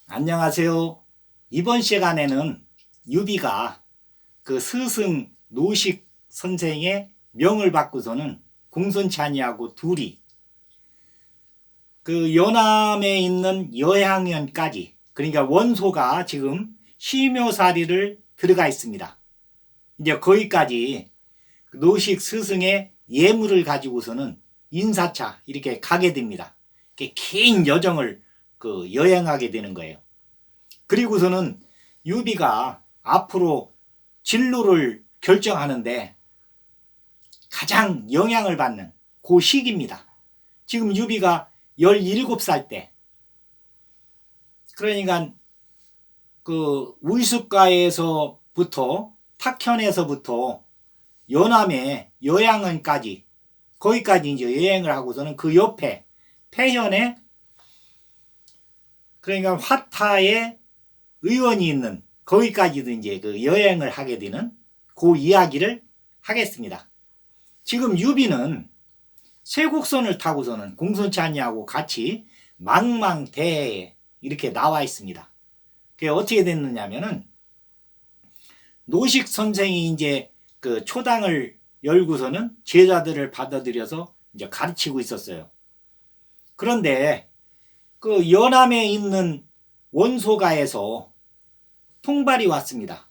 안녕하세요. 이번 시간에는 유비가 그 스승 노식 선생의 명을 받고서는 공손찬이하고 둘이 그 연암에 있는 여향연까지, 그러니까 원소가 지금 시묘사리를 들어가 있습니다. 이제 거기까지 노식 스승의 예물을 가지고서는 인사차 이렇게 가게 됩니다. 긴 여정을 여행하게 되는 거예요. 그리고서는 유비가 앞으로 진로를 결정하는데 가장 영향을 받는 그 시기입니다. 지금 유비가 17살 때, 그러니까 그 우이숫가에서부터 탁현에서부터 연암의 여양원까지, 거기까지 이제 여행을 하고서는 그 옆에 폐현에, 그러니까 화타에 의원이 있는 거기까지도 이제 그 여행을 하게 되는 그 이야기를 하겠습니다. 지금 유비는 쇠곡선을 타고서는 공손찬이하고 같이 망망대해에 이렇게 나와 있습니다. 그게 어떻게 됐느냐면은 노식 선생이 이제 그 초당을 열고서는 제자들을 받아들여서 이제 가르치고 있었어요. 그런데 그 연암에 있는 원소가에서 통발이 왔습니다.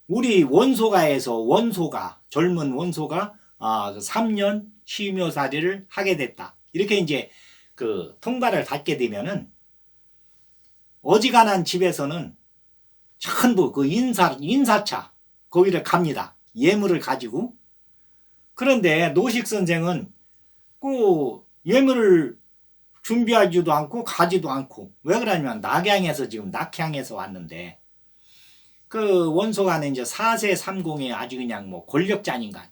우리 원소가 젊은 원소가 3년 시묘사리를 하게 됐다. 이렇게 이제 그 통발을 받게 되면은 어지간한 집에서는 전부 그 인사차 거기를 갑니다. 예물을 가지고. 그런데 노식 선생은 그 예물을 준비하지도 않고 가지도 않고, 왜 그러냐면 낙양에서 지금 낙향에서 왔는데 그 원소가는 이제 4세 30의 아주 그냥 뭐 권력자인간,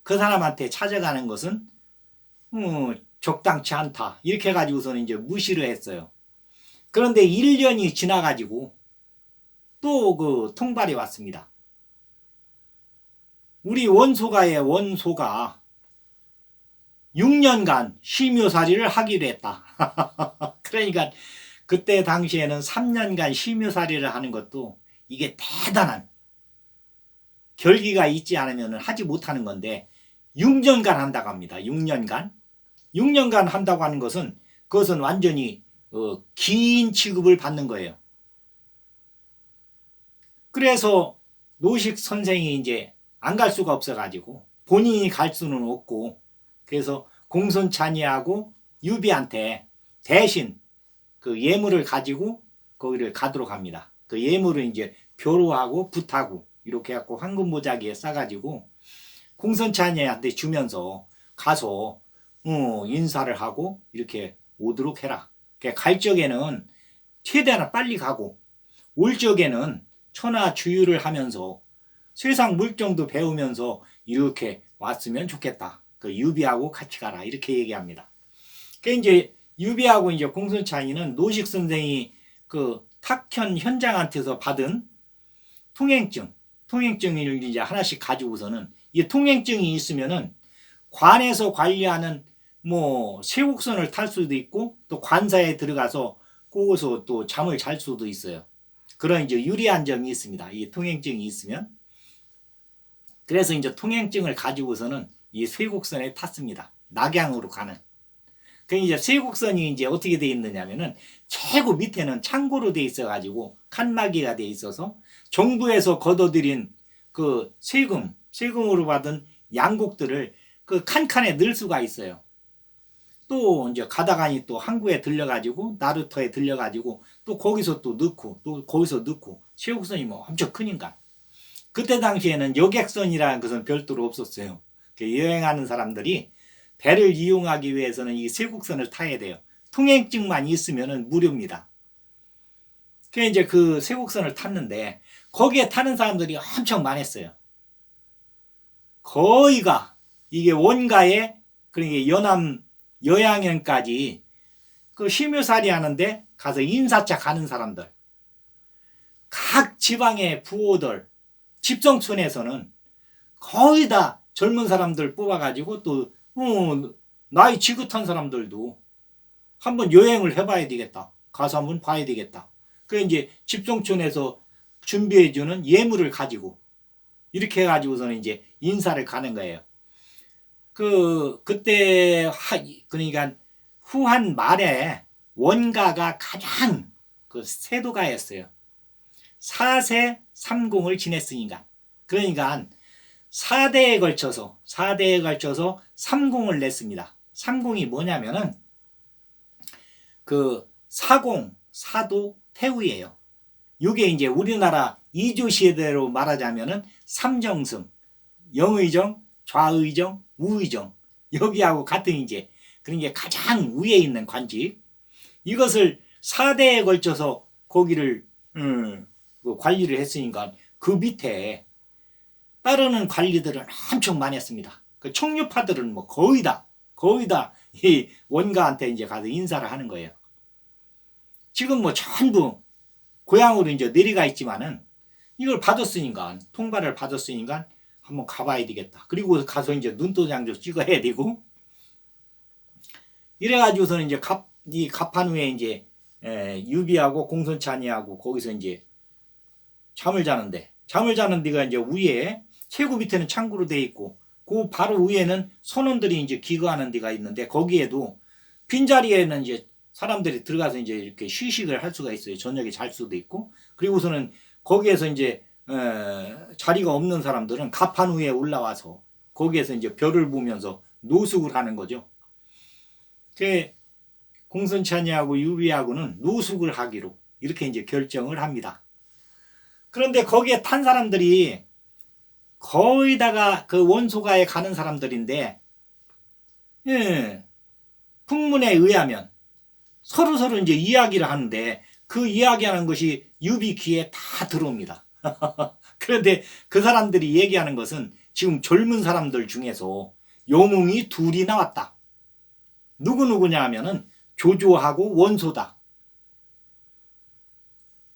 그 사람한테 찾아가는 것은 적당치 않다 이렇게 해가지고서는 이제 무시를 했어요. 그런데 1년이 지나가지고 또 그 통발이 왔습니다. 우리 원소가의 원소가 6년간 시묘사리를 하기로 했다. 그러니까 그때 당시에는 3년간 시묘사리를 하는 것도 이게 대단한 결기가 있지 않으면 하지 못하는 건데 6년간 한다고 합니다. 6년간 한다고 하는 것은 그것은 완전히 긴 취급을 받는 거예요. 그래서 노식 선생이 이제 안 갈 수가 없어가지고 본인이 갈 수는 없고, 그래서 공손찬이하고 유비한테 대신 그 예물을 가지고 거기를 가도록 합니다. 그 예물을 이제 벼루하고 붓하고 이렇게 해갖고 황금보자기에 싸가지고 공손찬이한테 주면서 가서 인사를 하고 이렇게 오도록 해라. 갈 적에는 최대한 빨리 가고 올 적에는 천하주유를 하면서 세상 물정도 배우면서 이렇게 왔으면 좋겠다. 그 유비하고 같이 가라 이렇게 얘기합니다. 그 이제 유비하고 이제 공손찬이는 노식 선생이 그 탁현 현장한테서 받은 통행증을 이제 하나씩 가지고서는, 이 통행증이 있으면은 관에서 관리하는 뭐 쇠곡선을 탈 수도 있고 또 관사에 들어가서 거기서 또 잠을 잘 수도 있어요. 그런 이제 유리한 점이 있습니다. 이 통행증이 있으면. 그래서 이제 통행증을 가지고서는 이 쇠곡선에 탔습니다. 낙양으로 가는. 그 이제 쇠곡선이 이제 어떻게 돼 있느냐면은 최고 밑에는 창고로 돼 있어가지고 칸막이가 돼 있어서 정부에서 걷어들인 그 세금으로 받은 양곡들을 그 칸칸에 넣을 수가 있어요. 또 이제 가다가니 또 항구에 들려가지고 나루터에 들려가지고 또 거기서 또 넣고 또 거기서 넣고, 쇠곡선이 뭐 엄청 크니까. 그때 당시에는 여객선이라는 것은 별도로 없었어요. 여행하는 사람들이 배를 이용하기 위해서는 이 쇠곡선을 타야 돼요. 통행증만 있으면 무료입니다. 그래서 이제 그 쇠곡선을 탔는데 거기에 타는 사람들이 엄청 많았어요. 거의가 이게 원가에, 그러니까 연암 여양현까지 그 시묘살이 하는데 가서 인사차 가는 사람들, 각 지방의 부호들, 집성촌에서는 거의 다 젊은 사람들 뽑아가지고 또 나이 지긋한 사람들도 한번 여행을 해봐야 되겠다. 가서 한번 봐야 되겠다. 그 이제 집성촌에서 준비해주는 예물을 가지고 이렇게 해가지고서는 이제 인사를 가는 거예요. 그때 그러니까 후한 말에 원가가 가장 그 세도가였어요. 4세 3공을 지냈으니까. 그러니까 4대에 걸쳐서 3공을 냈습니다. 3공이 뭐냐면은 그 사공, 사도, 태우예요. 이게 이제 우리나라 이조시대로 말하자면은 삼정승, 영의정, 좌의정, 우의정 여기하고 같은 이제 그런 게 가장 위에 있는 관직. 이것을 4대에 걸쳐서 거기를 관리를 했으니까 그 밑에 따르는 관리들은 엄청 많이 했습니다. 그 총류파들은 뭐 거의 다 이 원가한테 이제 가서 인사를 하는 거예요. 지금 뭐 전부 고향으로 이제 내려가 있지만은 이걸 받았으니까 통과를 받았으니까 한번 가봐야 되겠다. 그리고 가서 이제 눈도장도 찍어야 되고 이래가지고서는 이제 이 갑판 후에 이제 유비하고 공손찬이하고 거기서 이제 잠을 자는데 데가 이제 위에 최고 밑에는 창구로 돼 있고 그 바로 위에는 선원들이 이제 기거하는 데가 있는데 거기에도 빈자리에는 이제 사람들이 들어가서 이제 이렇게 휴식을 할 수가 있어요. 저녁에 잘 수도 있고 그리고서는 거기에서 이제 자리가 없는 사람들은 갑판 위에 올라와서 거기에서 이제 별을 보면서 노숙을 하는 거죠. 그 공손찬이하고 유비하고는 노숙을 하기로 이렇게 이제 결정을 합니다. 그런데 거기에 탄 사람들이 거의 다가 그 원소가에 가는 사람들인데 풍문에 의하면 서로 이제 이야기를 하는데 그 이야기하는 것이 유비 귀에 다 들어옵니다. 그런데 그 사람들이 얘기하는 것은 지금 젊은 사람들 중에서 영웅이 둘이 나왔다. 누구냐 하면은 조조하고 원소다.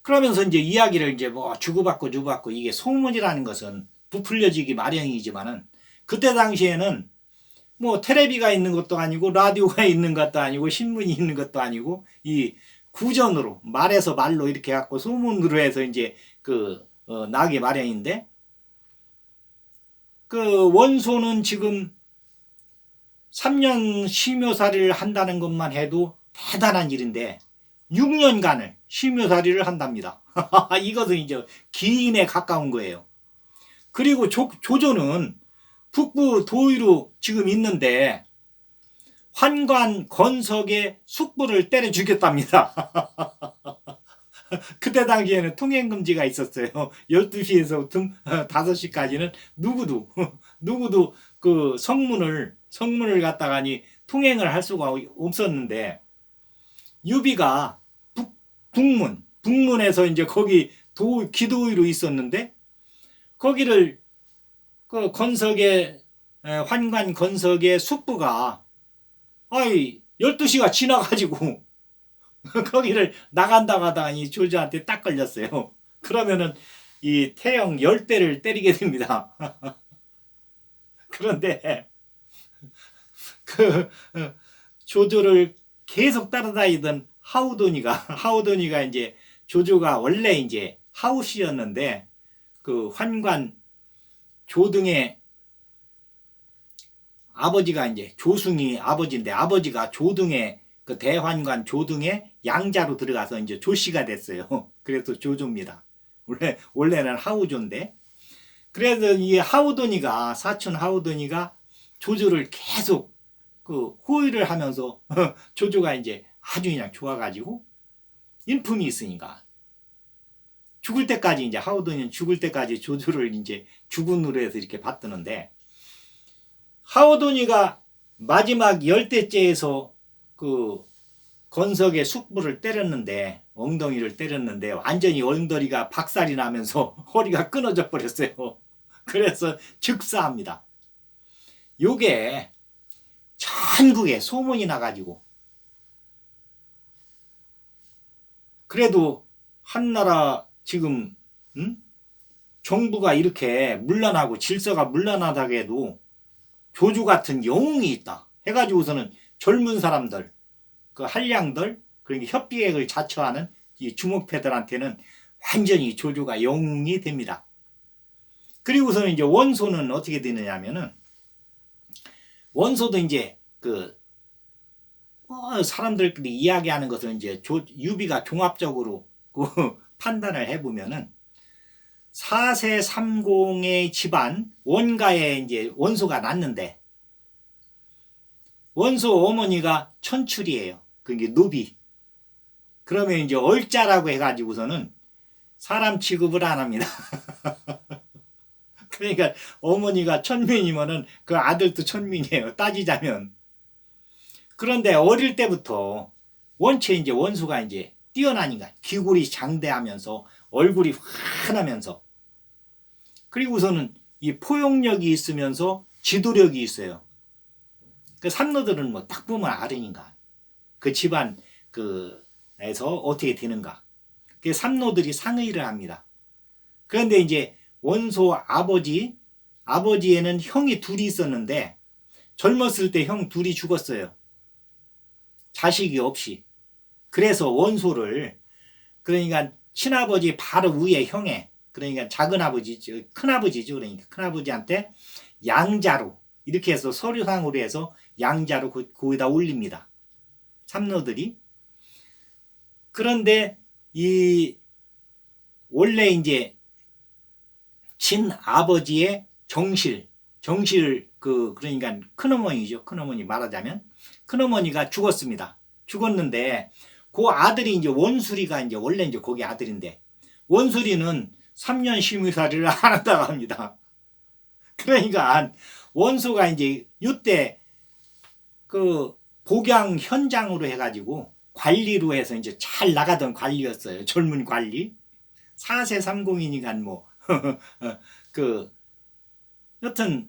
그러면서 이제 이야기를 이제 뭐 주고받고 이게 소문이라는 것은 부풀려지기 마련이지만은 그때 당시에는 뭐 텔레비가 있는 것도 아니고 라디오가 있는 것도 아니고 신문이 있는 것도 아니고 이 구전으로 말에서 말로 이렇게 갖고 소문으로 해서 이제 나기 마련인데 그 원소는 지금 3년 쉬묘살이를 한다는 것만 해도 대단한 일인데 6년간을 쉬묘살이를 한답니다. 이것은 이제 기인에 가까운 거예요. 그리고 조조는 북부 도의로 지금 있는데 환관 건석의 숙부를 때려 죽였답니다. 그때 당시에는 통행금지가 있었어요. 12시에서부터 5시까지는 누구도 그 성문을 갖다가니 통행을 할 수가 없었는데 유비가 북문에서 이제 거기 기도의로 있었는데 거기를 그 환관 건석의 숙부가 12시가 지나가지고 거기를 나간다고 하다니 조조한테 딱 걸렸어요. 그러면은 이 태형 10대를 때리게 됩니다. 그런데 조조를 계속 따라다니던 하우돈이가 이제 조조가 원래 이제 하우씨였는데 그 환관 조등의 아버지가 이제 조승이 아버지인데 아버지가 조등의 그 대환관 조등의 양자로 들어가서 이제 조씨가 됐어요. 그래서 조조입니다. 원래는 하우조인데 그래서 이 사촌 하우돈이가 조조를 계속 호의를 하면서 조조가 이제 아주 그냥 좋아가지고 인품이 있으니까 죽을 때까지 이제 하우돈이는 죽을 때까지 조조를 이제 주군으로 해서 이렇게 받드는데 하우돈이가 마지막 10대째에서 그 건석의 숙부를 때렸는데 엉덩이를 때렸는데 완전히 엉덩이가 박살이 나면서 허리가 끊어져 버렸어요. 그래서 즉사합니다. 요게 전국에 소문이 나가지고 그래도 한나라 지금 정부가 이렇게 문란하고 질서가 문란하다고 해도 조조 같은 영웅이 있다 해가지고서는 젊은 사람들 그 한량들 그러니까 협비액을 자처하는 이 주목패들한테는 완전히 조조가 영웅이 됩니다. 그리고서는 이제 원소는 어떻게 되느냐면은, 원소도 이제 사람들끼리 이야기하는 것을 이제 유비가 종합적으로 판단을 해보면은 4세 30의 집안 원가에 이제 원소가 났는데, 원소 어머니가 천출이에요. 그게 노비. 그러면 이제 얼자라고 해가지고서는 사람 취급을 안 합니다. 그러니까 어머니가 천민이면은 그 아들도 천민이에요. 따지자면. 그런데 어릴 때부터 원체 이제 원수가 이제 뛰어나니까 기골이 장대하면서 얼굴이 환하면서, 그리고서는 이 포용력이 있으면서 지도력이 있어요. 그 삼노들은 뭐 딱 보면 알으니까 그 집안 에서 어떻게 되는가. 그 삼노들이 상의를 합니다. 그런데 이제 원소 아버지에는 형이 둘이 있었는데 젊었을 때 형 둘이 죽었어요. 자식이 없이. 그래서 원소를, 그러니까 친아버지 바로 위에 형에, 그러니까 작은아버지죠, 큰아버지죠. 그러니까 큰아버지한테 양자로 이렇게 해서 서류상으로 해서 양자로 거기다 올립니다. 삼노들이. 그런데 원래 이제 친아버지의 정실 그러니까 큰어머니죠. 큰어머니 말하자면 큰어머니가 죽었습니다. 죽었는데 그 아들이 이제 원수리가 이제 원래 이제 거기 아들인데, 원수리는 3년 심의살이를 안 한다고 합니다. 그러니까 원수가 이제 이때 복양 현장으로 해가지고 관리로 해서 이제 잘 나가던 관리였어요. 젊은 관리. 4세 30이니까 뭐 여튼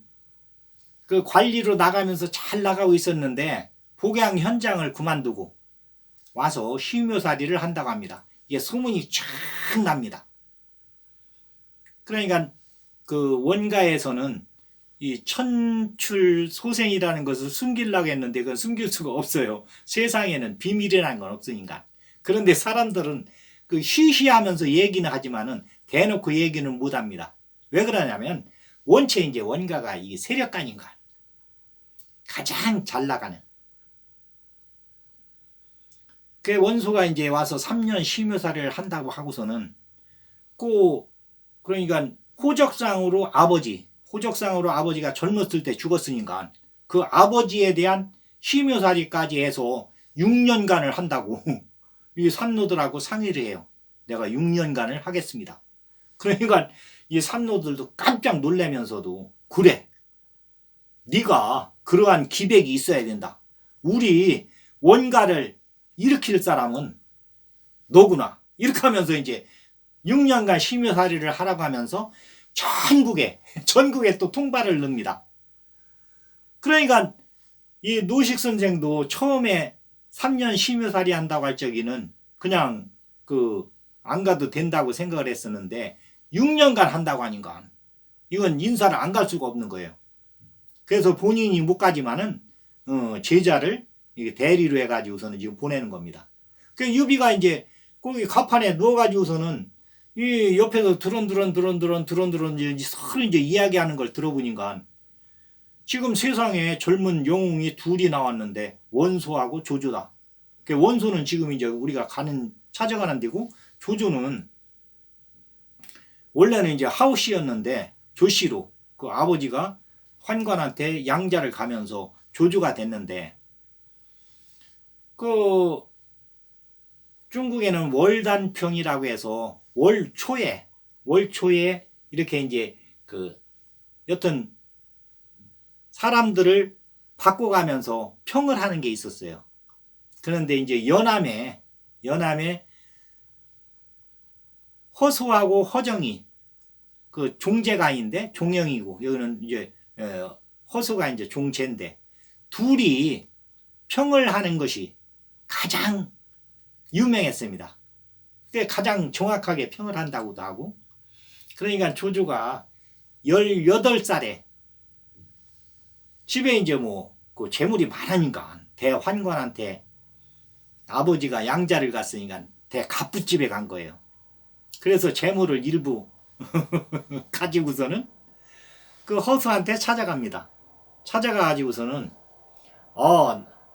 그 관리로 나가면서 잘 나가고 있었는데 복양 현장을 그만두고 와서 시묘살이를 한다고 합니다. 이게 소문이 쫙 납니다. 그러니까 그 원가에서는 이 천출 소생이라는 것을 숨기려고 했는데 그건 숨길 수가 없어요. 세상에는 비밀이라는 건 없으니까. 그런데 사람들은 희희하면서 얘기는 하지만은 대놓고 얘기는 못 합니다. 왜 그러냐면 원체 이제 원가가 이 세력가니까 가장 잘 나가는. 그 원소가 이제 와서 3년 심효사를 한다고 하고서는 그러니까 호적상으로 아버지가 젊었을 때 죽었으니까 그 아버지에 대한 심효살이까지 해서 6년간을 한다고 이 삼노들하고 상의를 해요. 내가 6년간을 하겠습니다. 그러니까 이 삼노들도 깜짝 놀라면서도, 그래, 네가 그러한 기백이 있어야 된다. 우리 원가를 일으킬 사람은 너구나. 이렇게 하면서 이제 6년간 심효살이를 하라고 하면서 전국에 또 통발을 넣습니다. 그러니까 이 노식 선생도 처음에 3년 심효살이 한다고 할 적에는 그냥 안 가도 된다고 생각을 했었는데 6년간 한다고 하니까 이건 인사를 안 갈 수가 없는 거예요. 그래서 본인이 못 가지만은 제자를 대리로 해가지고서는 지금 보내는 겁니다. 그 유비가 이제 거기 가판에 누워가지고서는 이 옆에서 드론드론 서로 이제 이야기하는 걸 들어보니까 지금 세상에 젊은 영웅이 둘이 나왔는데 원소하고 조조다. 원소는 지금 이제 우리가 찾아가는 데고, 조조는 원래는 이제 하우씨였는데 조씨로 그 아버지가 환관한테 양자를 가면서 조조가 됐는데, 중국에는 월단평이라고 해서 월초에 이렇게 이제 여튼 사람들을 바꿔가면서 평을 하는 게 있었어요. 그런데 이제 연암에 허소하고 허정이 종제가인데 종영이고, 여기는 이제 허소가 이제 종제인데 둘이 평을 하는 것이 가장 유명했습니다. 가장 정확하게 평을 한다고도 하고. 그러니까 조조가 18살에 집에 이제 재물이 많으니까 대환관한테 아버지가 양자를 갔으니까 대갑부집에 간 거예요. 그래서 재물을 일부 가지고서는 그 허수한테 찾아갑니다. 찾아가가지고서는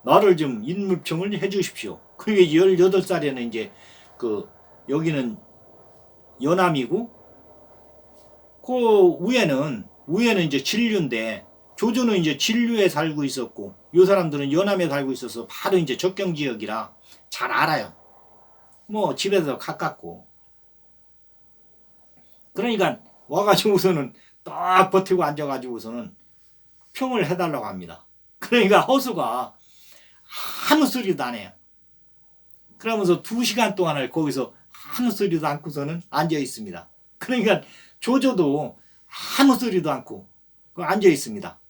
나를 좀 인물청을 해주십시오. 그게 18살에는 이제 그 여기는 연암이고 그 위에는 이제 진류인데 조조는 이제 진류에 살고 있었고 요 사람들은 연암에 살고 있어서 바로 이제 접경 지역이라 잘 알아요. 뭐 집에서 가깝고 그러니까 와가지고서는 딱 버티고 앉아가지고서는 평을 해달라고 합니다. 그러니까 허수가 아무 소리도 안 해요. 그러면서 2시간 동안을 거기서 아무 소리도 않고서는 앉아 있습니다. 그러니까 조조도 아무 소리도 않고 앉아 있습니다.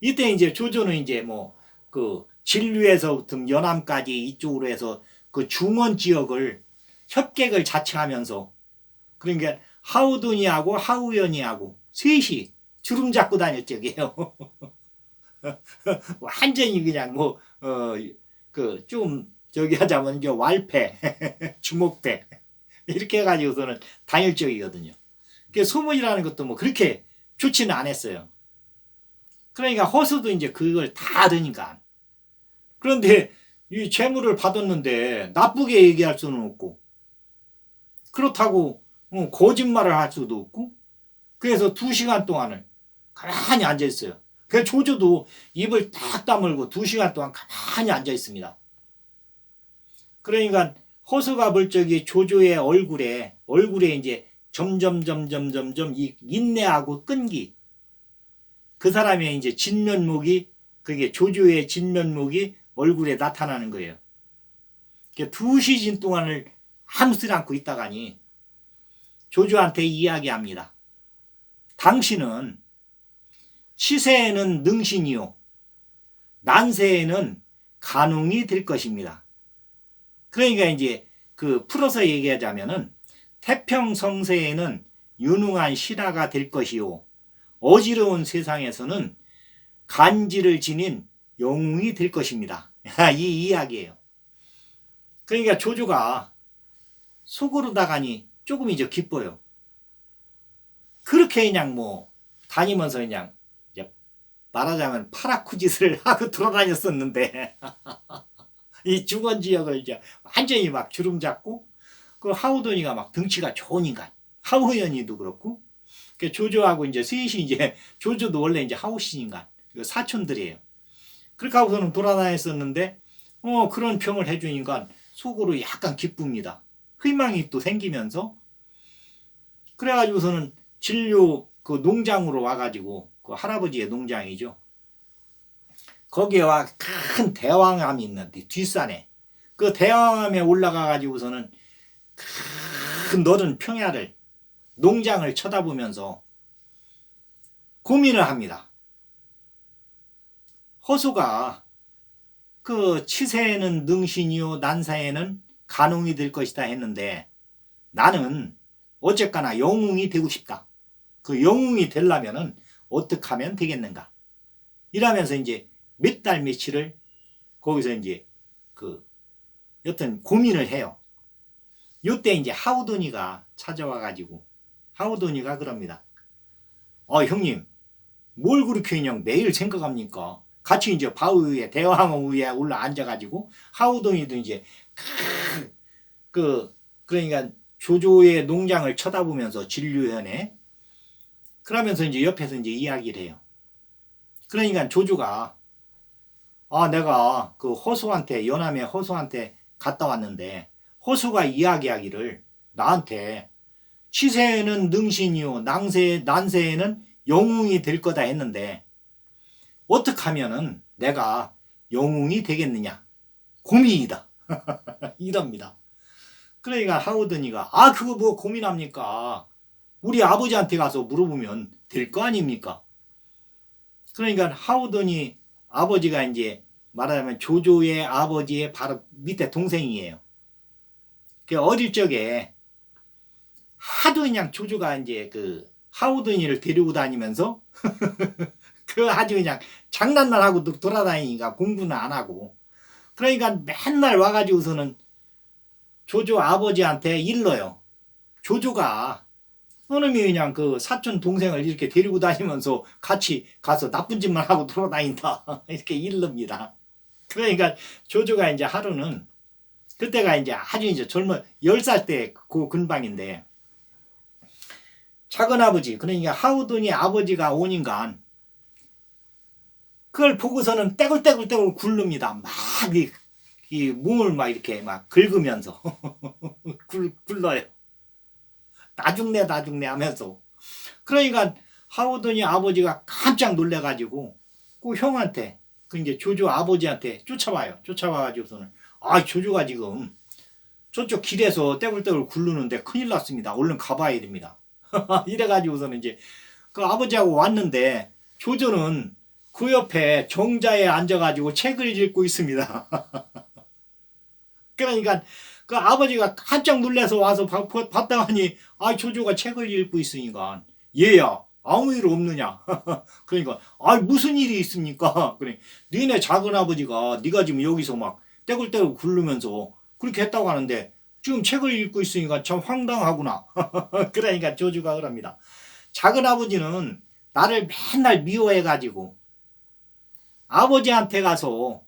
이때 이제 조조는 이제 뭐 그 진류에서부터 연암까지 이쪽으로 해서 그 중원 지역을 협객을 자칭하면서 그러니까 하우돈이하고 하우연이하고 셋이 주름 잡고 다녔죠게요. 완전히 그냥 뭐 그 좀 저기 하자면 이제 왈패 주목패 이렇게 해가지고서는 다닐 적이거든요. 그 소문이라는 것도 뭐 그렇게 좋지는 않았어요. 그러니까 허수도 이제 그걸 다 하더니까. 그런데 이 재물을 받았는데 나쁘게 얘기할 수는 없고 그렇다고 거짓말을 할 수도 없고 그래서 2시간 동안을 가만히 앉아 있어요. 그 조조도 입을 딱 다물고 2시간 동안 가만히 앉아 있습니다. 그러니까 허수가 볼 적이 조조의 얼굴에 이제 점점 이 인내하고 끈기 그 사람의 이제 진면목이 그게 조조의 진면목이 얼굴에 나타나는 거예요. 2시간 동안을 아무 소리 않고 있다가니 조조한테 이야기합니다. 당신은 치세에는 능신이요 난세에는 간웅이 될 것입니다. 그러니까 이제 그 풀어서 얘기하자면은 태평성세에는 유능한 신하가 될 것이요 어지러운 세상에서는 간지를 지닌 영웅이 될 것입니다. 이 이야기예요. 그러니까 조조가 속으로다가니 조금 이제 기뻐요. 그렇게 그냥 뭐 다니면서 그냥 말하자면 파라쿠짓을 하고 돌아다녔었는데 이 중원 지역을 이제 완전히 막 주름 잡고 그 하우돈이가 막 덩치가 좋은 인간 하우연이도 그렇고 그 조조하고 이제 셋이 이제 조조도 원래 이제 하우신 인간 사촌들이에요. 그렇게 하고서는 돌아다녔었는데 그런 평을 해주니까 속으로 약간 기쁩니다. 희망이 또 생기면서 그래가지고서는 진료 그 농장으로 와가지고 그 할아버지의 농장이죠. 거기에 와 큰 대왕암이 있는데 뒷산에 그 대왕암에 올라가 가지고서는 큰 넓은 평야를 농장을 쳐다보면서 고민을 합니다. 허수가 그 치세에는 능신이요 난사에는 간웅이 될 것이다 했는데 나는 어쨌거나 영웅이 되고 싶다. 그 영웅이 되려면은 어떻게 하면 되겠는가? 이러면서 이제 몇 달 며칠을 거기서 이제 그 여튼 고민을 해요. 요때 이제 하우돈이가 찾아와 가지고 하우돈이가 그럽니다. 형님 뭘 그렇게 그냥 매일 생각합니까? 같이 이제 바위 위에 대왕 위에 올라 앉아 가지고 하우돈이도 이제 그러니까 조조의 농장을 쳐다보면서 진류현에 그러면서 이제 옆에서 이제 이야기를 해요. 그러니까 조조가 내가 그 허수한테 연암의 허수한테 갔다 왔는데 허수가 이야기하기를 나한테 치세에는 능신이요 난세에는 영웅이 될 거다 했는데 어떻게 하면은 내가 영웅이 되겠느냐 고민이다 이럽니다. 그러니까 하우더니가 그거 뭐 고민합니까? 우리 아버지한테 가서 물어보면 될 거 아닙니까? 그러니까 하우더니 아버지가 이제 말하자면 조조의 아버지의 바로 밑에 동생이에요. 그 어릴 적에 하도 그냥 조조가 이제 그 하우더니를 데리고 다니면서 그 아주 그냥 장난만 하고 돌아다니니까 공부는 안 하고 그러니까 맨날 와가지고서는 조조 아버지한테 일러요. 조조가 어놈이 그냥 그 사촌 동생을 이렇게 데리고 다니면서 같이 가서 나쁜 짓만 하고 돌아다닌다. 이렇게 일릅니다. 그러니까 조조가 이제 하루는 그때가 이제 아주 이제 젊은 10살 때 그 근방인데 작은아버지 그러니까 하우돈이 아버지가 오니까 그걸 보고서는 떼굴떼굴떼굴 굴릅니다. 막 이 몸을 막 이렇게 막 긁으면서 굴러요. 나중네 하면서. 그러니까 하우돈이 아버지가 깜짝 놀래가지고 그 형한테 그 이제 조조 아버지한테 쫓아와요. 쫓아와가지고서는 조조가 지금 저쪽 길에서 떼굴떼굴 굴르는데 큰일 났습니다. 얼른 가봐야 됩니다. 이래가지고서는 이제 그 아버지하고 왔는데 조조는 그 옆에 정자에 앉아가지고 책을 읽고 있습니다. 그러니까 그 아버지가 깜짝 놀라서 와서 봤다가니 조조가 책을 읽고 있으니까 얘야 아무 일 없느냐. 그러니까 무슨 일이 있습니까. 그래 니네 작은아버지가 네가 지금 여기서 막 떼굴떼굴 굴르면서 그렇게 했다고 하는데 지금 책을 읽고 있으니까 참 황당하구나. 그러니까 조조가 그럽니다. 작은아버지는 나를 맨날 미워해가지고 아버지한테 가서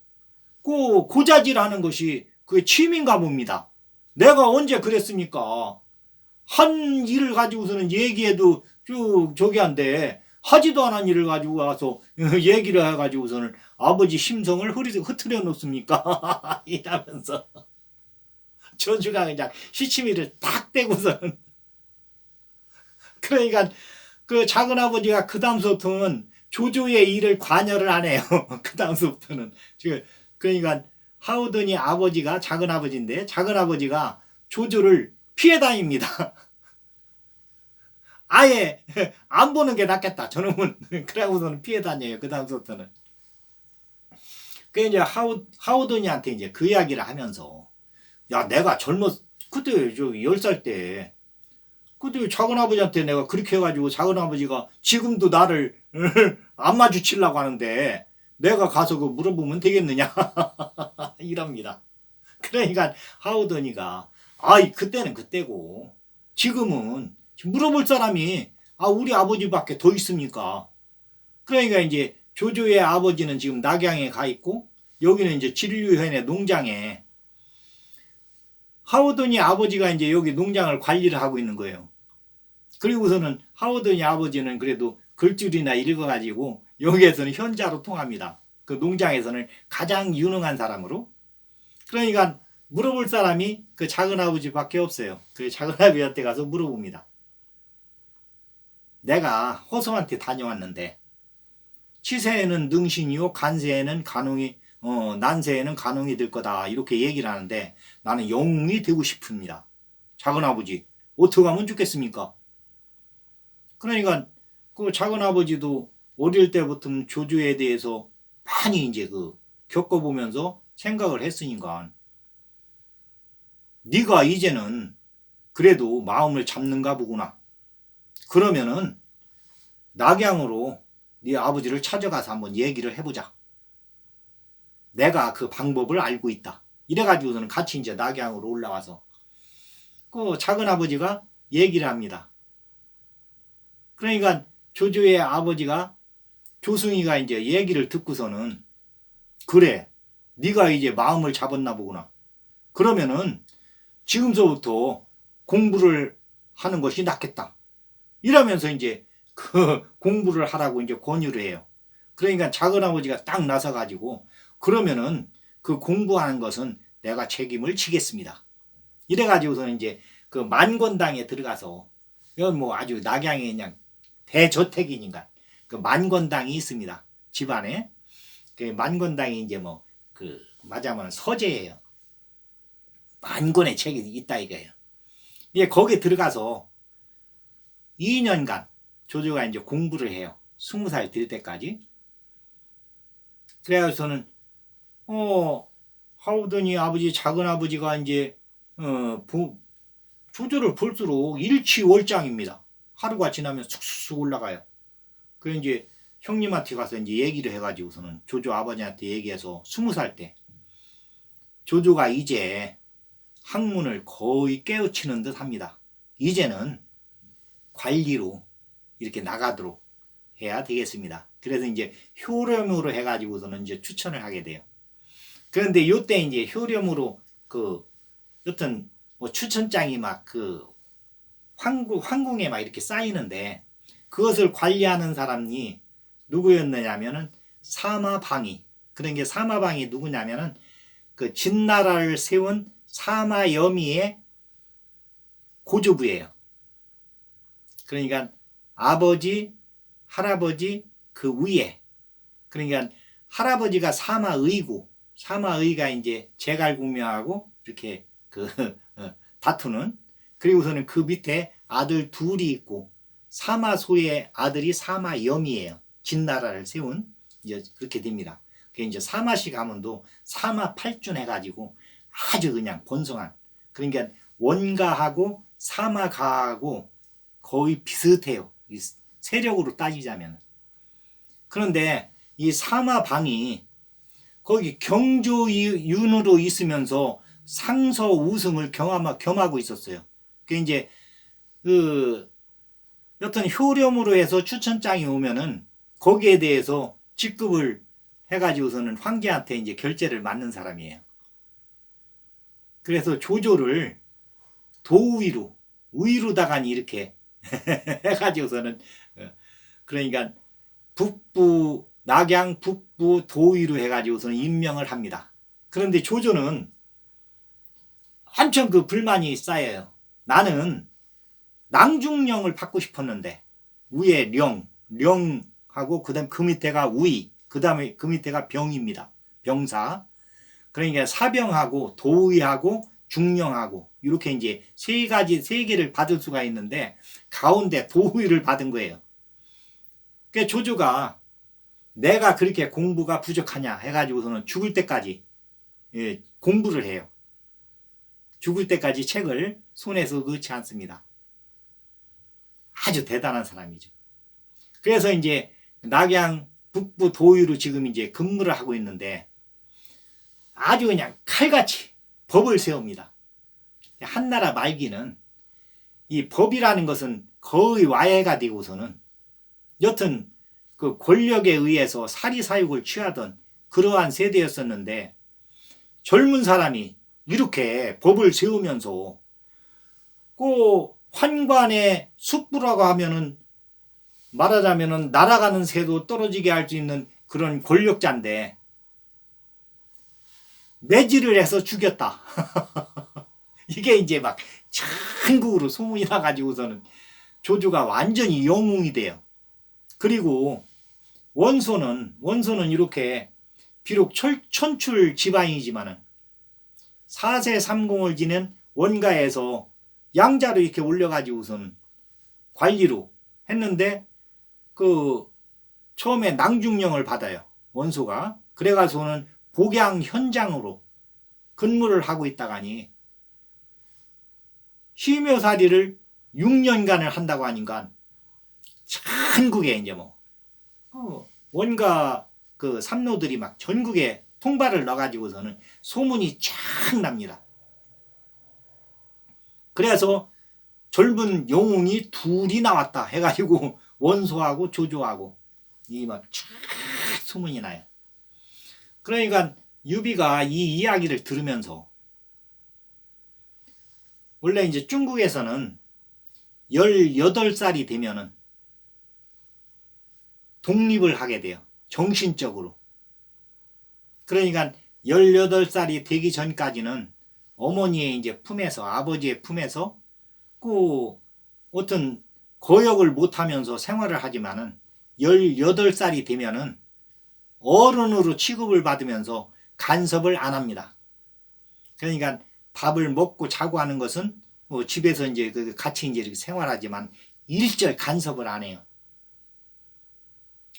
고자질하는 것이 그게 취미인가 봅니다. 내가 언제 그랬습니까? 한 일을 가지고서는 얘기해도 저기 한데 하지도 않은 일을 가지고 와서 얘기를 해가지고서는 아버지 심성을 흐트려 놓습니까? 이러면서 조주가 그냥 시치미를 딱 떼고서는 그러니까 그 작은아버지가 그 다음부터는 조조의 일을 관여를 안 해요. 그 다음부터는 그러니까 하우돈이 아버지가 작은아버지인데 작은아버지가 조조를 피해 다닙니다. 아예 안 보는 게 낫겠다. 저놈은 그러고서는 피해 다녀요. 그 다음부터는. 그 이제 하우돈이한테 이제 그 이야기를 하면서 야 내가 그때 10살 때 그때 작은아버지한테 내가 그렇게 해가지고 작은아버지가 지금도 나를 안 마주치려고 하는데 내가 가서 물어보면 되겠느냐. 이럽니다. 그러니까 하우더니가 그때는 그때고 지금은 물어볼 사람이 우리 아버지밖에 더 있습니까. 그러니까 이제 조조의 아버지는 지금 낙양에 가 있고 여기는 이제 진류현의 농장에 하우돈이 아버지가 이제 여기 농장을 관리를 하고 있는 거예요. 그리고서는 하우돈이 아버지는 그래도 글줄이나 읽어가지고 여기에서는 현자로 통합니다. 그 농장에서는 가장 유능한 사람으로. 그러니까 물어볼 사람이 그 작은아버지밖에 없어요. 그 작은아버지한테 가서 물어봅니다. 내가 호성한테 다녀왔는데 치세에는 능신이요 간세에는 간웅이 난세에는 간웅이 될 거다 이렇게 얘기를 하는데 나는 영웅이 되고 싶습니다. 작은아버지 어떻게 하면 좋겠습니까? 그러니까 그 작은아버지도 어릴 때부터 조조에 대해서 많이 이제 겪어보면서 생각을 했으니까 네가 이제는 그래도 마음을 잡는가 보구나. 그러면은 낙양으로 네 아버지를 찾아가서 한번 얘기를 해보자. 내가 그 방법을 알고 있다. 이래가지고서는 같이 이제 낙양으로 올라와서 그 작은아버지가 얘기를 합니다. 그러니까 조조의 아버지가 조승이가 이제 얘기를 듣고서는 그래 네가 이제 마음을 잡았나 보구나. 그러면은 지금서부터 공부를 하는 것이 낫겠다. 이러면서 이제 그 공부를 하라고 이제 권유를 해요. 그러니까 작은아버지가 딱 나서가지고 그러면은 그 공부하는 것은 내가 책임을 지겠습니다. 이래가지고서는 이제 그 만권당에 들어가서 이건 뭐 아주 낙양의 그냥 대저택이니까 그 만권당이 있습니다. 집안에 그 만권당이 이제 뭐 그 맞아면 서재예요. 만권의 책이 있다 이거예요. 이제 거기에 들어가서 2년간 조조가 이제 공부를 해요. 20살 될 때까지. 그래서는 하우더니 아버지 작은아버지가 이제 조조를 볼수록 일취월장입니다. 하루가 지나면 쑥쑥 올라가요. 그 이제 형님한테 가서 이제 얘기를 해가지고서는 조조 아버지한테 얘기해서 20살 때 조조가 이제 학문을 거의 깨우치는 듯 합니다. 이제는 관리로 이렇게 나가도록 해야 되겠습니다. 그래서 이제 효렴으로 해가지고서는 이제 추천을 하게 돼요. 그런데 요때 이제 효렴으로 여튼 뭐 추천장이 막 황궁에 막 이렇게 쌓이는데 그것을 관리하는 사람이 누구였느냐면은 사마방이. 그런 게 사마방이 누구냐면은 진나라를 세운 사마여미의 고조부예요. 그러니까 아버지, 할아버지 그 위에. 그러니까 할아버지가 사마의고, 사마의가 이제 제갈공명하고 이렇게 다투는. 그리고서는 그 밑에 아들 둘이 있고 사마소의 아들이 사마염이에요. 진나라를 세운 이제 그렇게 됩니다. 그 이제 사마시 가문도 사마팔준 해가지고 아주 그냥 번성한. 그러니까 원가하고 사마가하고 거의 비슷해요. 이 세력으로 따지자면. 그런데 이 사마방이 거기 경조윤으로 있으면서 상서 우승을 겸하고 있었어요. 그 이제 여튼 효렴으로 해서 추천장이 오면은 거기에 대해서 직급을 해가지고서는 황제한테 이제 결제를 맡는 사람이에요. 그래서 조조를 도위로, 위로다가니 이렇게 해가지고서는 그러니까 낙양 북부 도위로 해가지고서는 임명을 합니다. 그런데 조조는 엄청 불만이 쌓여요. 나는 낭중령을 받고 싶었는데 위에 령하고 그다음 그 밑에가 위, 그다음에 그 밑에가 병입니다. 병사. 그러니까 사병하고 도의하고 중령하고 이렇게 이제 세 개를 받을 수가 있는데 가운데 도의를 받은 거예요. 그러니까 조조가 내가 그렇게 공부가 부족하냐 해가지고서는 죽을 때까지 공부를 해요. 죽을 때까지 책을 손에서 넣지 않습니다. 아주 대단한 사람이죠. 그래서 이제 낙양 북부 도의로 지금 이제 근무를 하고 있는데 아주 그냥 칼같이 법을 세웁니다. 한나라 말기는 이 법이라는 것은 거의 와해가 되고서는 여튼 그 권력에 의해서 사리사욕을 취하던 그러한 세대였었는데 젊은 사람이 이렇게 법을 세우면서 환관의 숙부라고 하면은 말하자면은 날아가는 새도 떨어지게 할 수 있는 그런 권력자인데 매질을 해서 죽였다. 이게 이제 막 전국으로 소문이 나가지고서는 조조가 완전히 영웅이 돼요. 그리고 원소는 이렇게 비록 천출 지방이지만은 4세 3공을 지낸 원가에서 양자로 이렇게 올려가지고서는 관리로 했는데 처음에 낭중령을 받아요. 원소가. 그래가지고는 복양 현장으로 근무를 하고 있다가니 심효살이를 6년간을 한다고 하니까 전국에 이제 원가 삼노들이 막 전국에 통발을 넣어가지고서는 소문이 쫙 납니다. 그래서 젊은 영웅이 둘이 나왔다 해가지고 원소하고 조조하고 이 막 쫙 소문이 나요. 그러니까 유비가 이 이야기를 들으면서 원래 이제 중국에서는 18살이 되면은 독립을 하게 돼요. 정신적으로. 그러니까 18살이 되기 전까지는 어머니의 이제 품에서, 아버지의 품에서 어떤 거역을 못하면서 생활을 하지만은 18살이 되면은 어른으로 취급을 받으면서 간섭을 안 합니다. 그러니까 밥을 먹고 자고 하는 것은 집에서 이제 같이 이제 이렇게 생활하지만 일절 간섭을 안 해요.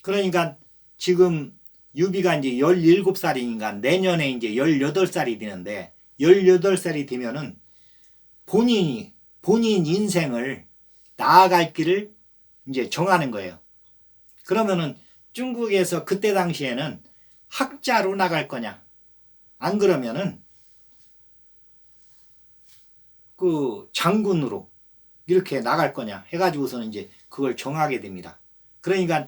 그러니까 지금 유비가 이제 17살이니까 내년에 이제 18살이 되는데 18살이 되면은 본인 인생을 나아갈 길을 이제 정하는 거예요. 그러면은 중국에서 그때 당시에는 학자로 나갈 거냐, 안 그러면은 그 장군으로 이렇게 나갈 거냐 해가지고서는 이제 그걸 정하게 됩니다. 그러니까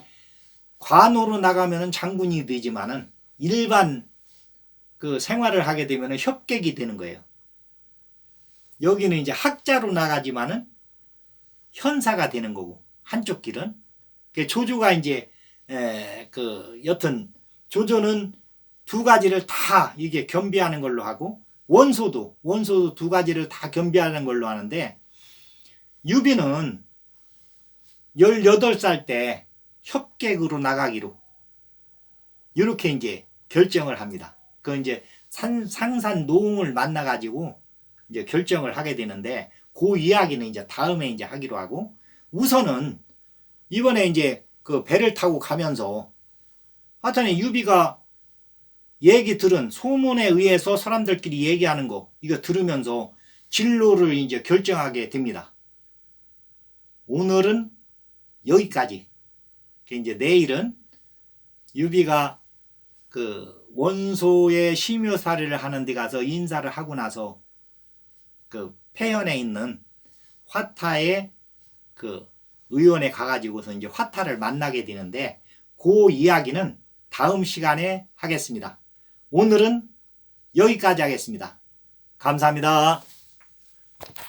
관으로 나가면은 장군이 되지만은 일반 그 생활을 하게 되면은 협객이 되는 거예요. 여기는 이제 학자로 나가지만은 현사가 되는 거고, 한쪽 길은 조조가 이제 그 여튼 조조는 두 가지를 다 이게 겸비하는 걸로 하고, 원소도 두 가지를 다 겸비하는 걸로 하는데, 유비는 18살 때 협객으로 나가기로 이렇게 이제 결정을 합니다. 그 이제 상산 노웅을 만나 가지고 이제 결정을 하게 되는데, 그 이야기는 이제 다음에 이제 하기로 하고, 우선은 이번에 이제 그 배를 타고 가면서 하여튼 유비가 얘기 들은 소문에 의해서 사람들끼리 얘기하는 거 이거 들으면서 진로를 이제 결정하게 됩니다. 오늘은 여기까지. 이제 내일은 유비가 그 원소의 심효사례를 하는 데 가서 인사를 하고 나서 그 폐현에 있는 화타의 그 의원에 가가지고서 이제 화타를 만나게 되는데, 그 이야기는 다음 시간에 하겠습니다. 오늘은 여기까지 하겠습니다. 감사합니다.